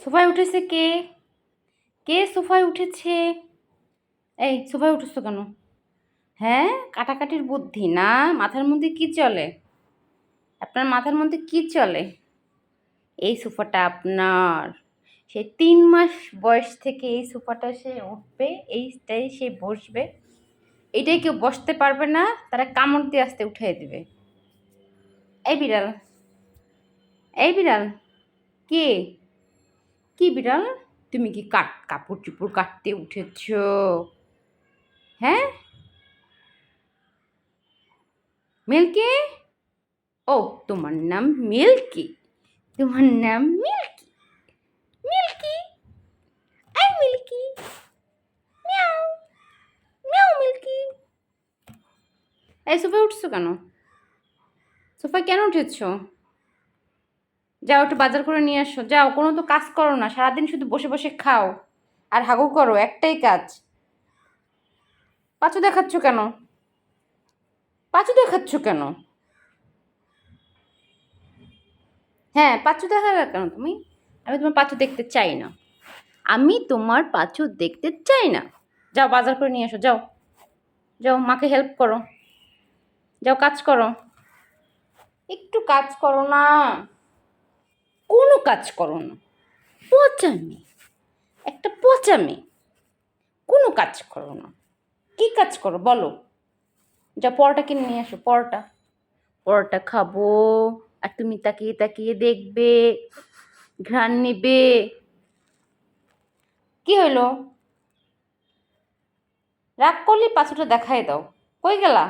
সোফায় উঠেছে কে? কে সোফায় উঠেছে? এই সোফায় উঠেছো কেন? হ্যাঁ, কাটাকাটির বুদ্ধি না? মাথার মধ্যে কি চলে? আপনার মাথার মধ্যে কি চলে? এই সোফাটা আপনার। সে 3 মাস বয়স থেকে এই সোফাটা সে উঠবে, এইটাই সে বসবে। এটাই কেউ বসতে পারবে না, তারা কামড় দিয়ে আস্তে উঠিয়ে দিবে। এই বিড়াল, এই বিড়াল, কে? কি বিড়াল? তুমি কি কাপড় চোপড় কাটতে উঠেছ? হ্যাঁ, মিল্কি? ও, তোমার নাম মিল্কি? তোমার নাম মিল্কি? মিল্কি, এই মিল্কি, মিয়াও, মিয়াও মিল্কি। এই সোফায় উঠছো কেন? সোফায় কেন উঠেছো? যাও একটু বাজার করে নিয়ে আসো, যাও। কোনো তো কাজ করো না, সারাদিন শুধু বসে বসে খাও আর হাগু করো, একটাই কাজ। পাঁচু দেখাচ্ছ কেন? পাঁচু দেখাচ্ছ কেন? হ্যাঁ, পাঁচু দেখাবে কেন তুমি? আমি তোমার পাঁচু দেখতে চাই না। আমি তোমার পাঁচু দেখতে চাই না। যাও বাজার করে নিয়ে এসো, যাও। যাও, মাকে হেল্প করো। যাও কাজ করো। একটু কাজ করো না। কোনো কাজ করো না। পচা মেয়ে, একটা পচা মেয়ে। কোনো কাজ করো না। কি কাজ করো বলো? যা, পরোটা কিনে নিয়ে আসো, পরোটা। পরোটা খাবো আর তুমি তাকিয়ে তাকিয়ে দেখবে, ঘ্রাণ নিবে। কি হইলো? রাগ করলে পাছুটা দেখাই দাও। কই গেলা?